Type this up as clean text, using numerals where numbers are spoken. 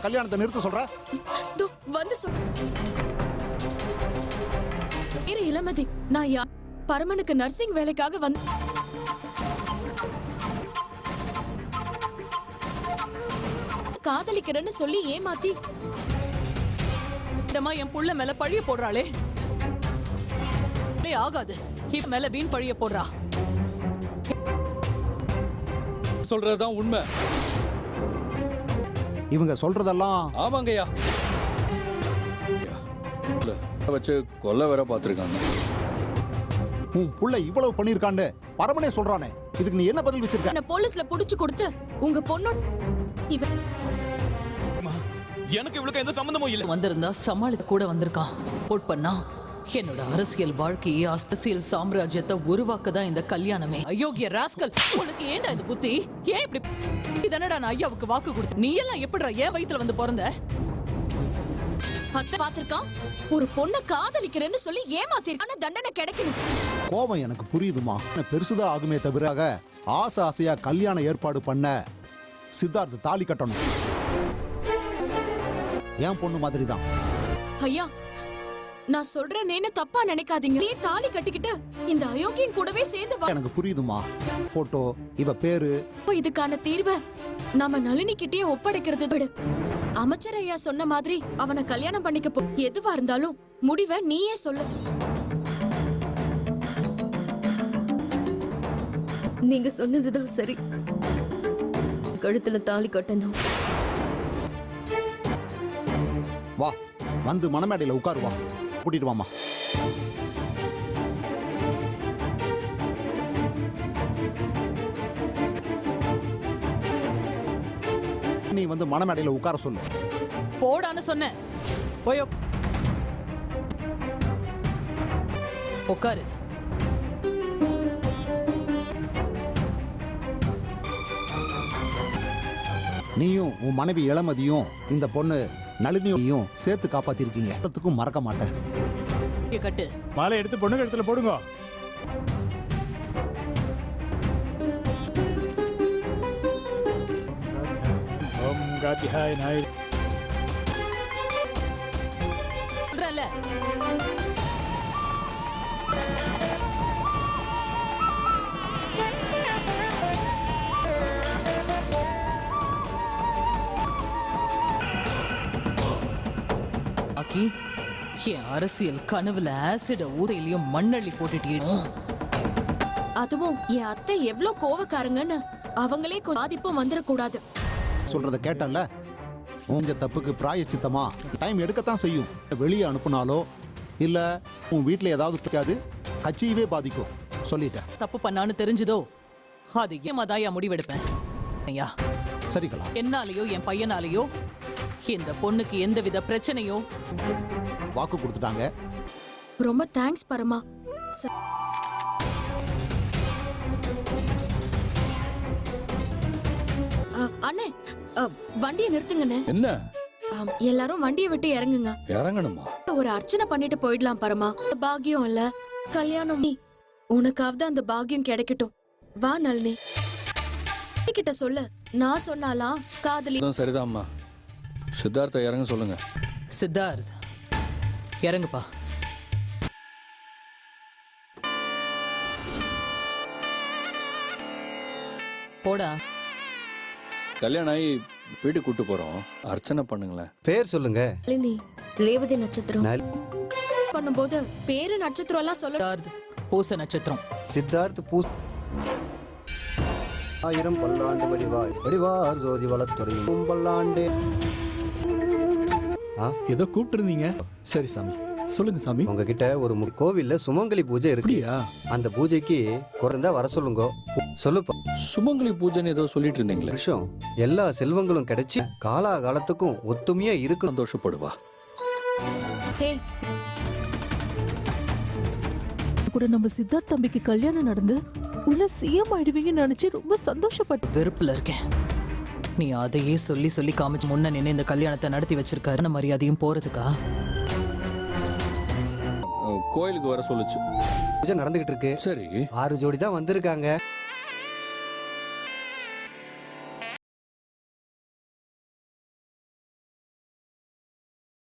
கல்யாணத்தை நிறுத்த சொல்ற? வந்து இளமதி, நான் பரமனுக்கு நர்சிங் வேலைக்காக வந்து காதலிக்கிறேன்னு சொல்லி ஏமாத்தி என் புள்ள மேல பழிய போடுறாளே. ஆகாது, இப்ப மேல வீண் பழிய போடுறா. சொல்றதுதான் உண்மை. இவங்க சொல்றதெல்லாம் ஆமாங்கய்யா. வச்சு கொல்ல வேற பாத்துருக்காங்க. உன் புள்ள இவ்வளவு பண்ணிருக்கான்னு பரமனே சொல்றானே, இதுக்கு நீ என்ன பதில் வச்சிருக்க? போலீஸ்ல புடிச்சு கொடுத்து உங்க பொண்ணு எனக்கு இவளுக்கு எந்த சம்பந்தமும் இல்ல. வந்திருந்தா சமாளிக்க கூட வந்திருக்கான். போட் பண்ணா என்னோட அரசியல் வாழ்க்கையை, அரசியல் சாம்ராஜ்யத்தை உருவாக்க தான் இந்த கல்யாணமே. அயோக்கிய ராஸ்கல், உனக்கு ஏன்டா இது புத்தி? ஏன் இப்படி? இதனடா நான் ஐயாவுக்கு வாக்கு கொடுத்து, நீ எல்லாம் எப்படிடா ஏன் வயித்துல வந்து பிறந்த? பாத்திருக்கான், ஒரு பொண்ணை காதலிக்கிறேன்னு சொல்லி ஏமாத்திருக்கான தண்டனை கிடைக்கணும். கோபம் எனக்கு புரியுதுமா. பெருசுதான் ஆகுமே தவிர ஆசை ஆசையா கல்யாணம் ஏற்பாடு பண்ண சித்தார்த்த தாலி கட்டணும். ஏன் பொண்ணு மாதிரி தான். ஐயா, நான் சொல்றேன்னு தப்பா நினைக்காதீங்க. நீ தாலி கட்டிக்கிட்டு இந்த அயோக்கியன் கூடவே சேர்ந்து எனக்கு புரியுதுமா. போட்டோ, இவ பேரு, இதுக்கான தீர்வை நாம நளினி கிட்டே ஒப்படைக்கிறது விடு. அமைச்சர் ஐயா சொன்ன மாதிரி அவனை கல்யாணம் பண்ணிக்க போ. எதுவா இருந்தாலும் முடிவை நீயே சொல்லு. நீங்க சொன்னதுதான் சரி. கழுத்துல தாலி கட்டணும். வா, வந்து மணமேடையில உட்காருவா. கூட்டிட்டு வாமா. நீ வந்து மணமேடையில உட்கார சொல்லு. போடான்னு சொன்ன. போய் உட்காரு. நீயும் உன் மனைவி இளமதியும் இந்த பொண்ணு நளினியும் சேர்த்து காப்பாத்திருக்கீங்க. எல்லாத்துக்கும் மறக்க மாட்டேன். கட்டு மாலை எடுத்து பொண்ணு கழுத்துல போடுங்க. ஓம் காத்தியாய நாய். சொல்றல. ஆக்கி என் அரசியல் கனவுல ஆசிட ஊதையிலையும் மண்ணள்ளி போட்டுட்டீடும். அதுவும் என் அத்தை எவ்வளவு கோவக்காரங்கன்னு அவங்களே பாதிப்பும் வந்துடக்கூடாது. சொல்றத கேட்டல. உங்க தப்புக்கு பிராயச்சித்தமா டைம் எடுக்கத்தான் செய்யும். வெளியே அனுப்புனாலோ இல்ல உன் வீட்டுல ஏதாவது பிடிக்காது, கட்சியவே பாதிக்கும். சொல்லிட்டேன். தப்பு பண்ணான்னு தெரிஞ்சதோ அது ஏமாதாயா முடிவெடுப்பேன். ஐயா, சரிங்களா? என்னாலேயோ என் பையனாலேயோ இந்த பொண்ணுக்கு எந்தவித பிரச்சனையோ. வாக்கு கொடுத்துட்டாங்க. ரொம்ப தேங்க்ஸ் பரமா. அண்ணே, வண்டியை நிறுத்துங்கண்ணே. என்ன? எல்லாரும் வண்டியை விட்டு இறங்குங்க. இறங்கணுமா? ஒரு அர்ச்சனை பண்ணிட்டு போயிடலாம் பரமா. பாக்கியம் இல்ல கல்யாணம், நீ உனக்காவது அந்த பாக்கியம் கிடைக்கட்டும். வா நளினி கிட்ட சொல்ல. நான் சொன்னாலாம் காதலி. சரிதான்மா. சித்தார்த்த இறங்க சொல்லுங்க. சித்தார்த் இறங்குப்பா. போடா. கல்யாணம் ஆகி வீட்டுக்கு கூட்டு போறோம். அர்ச்சனை பண்ணுங்களேன். பேர் சொல்லுங்க. நளினி, ரேவதி நட்சத்திரம். பண்ணும்போது பேரு நட்சத்திரம் எல்லாம் சொல்ல. சித்தார்த் பூச நட்சத்திரம். சித்தார்த் பூஸ். ஆயிரம் பல்லாண்டு வடிவாய் வடிவார் ஜோதி வளத்துறையும் பல்லாண்டு. ஏதோ கூப்பிட்டு இருந்தீங்க. சரி சாமி, சொல்லுங்க சாமி. உங்ககிட்ட ஒரு கோவில்ல சுமங்கலி பூஜை இருக்கு. அந்த பூஜைக்கு குறைந்தா வர சொல்லுங்க. சொல்லுப்பா. சுமங்கலி பூஜைன்னு ஏதோ சொல்லிட்டு இருந்தீங்களே. வருஷம் எல்லா செல்வங்களும் கிடைச்சி காலா காலத்துக்கும் ஒத்துமையா இருக்கு. சந்தோஷப்படுவா. கூட நம்ம சித்தார்த் தம்பிக்கு கல்யாணம் நடந்து உள்ள சிஎம் ஆயிடுவீங்கன்னு நினைச்சு ரொம்ப சந்தோஷப்பட்டு. வெறுப்புல இருக்கேன். நீ அதையே சொல்லி சொல்லி காமிச்சு முன்ன நின்று இந்த கல்யாணத்தை நடத்தி வச்சிருக்க. மரியாதையும் போறதுக்கா? கோயிலுக்கு வர சொல்லுச்சு. பூஜை நடந்துகிட்டு இருக்கு. சரி, 6 ஜோடி தான் வந்திருக்காங்க.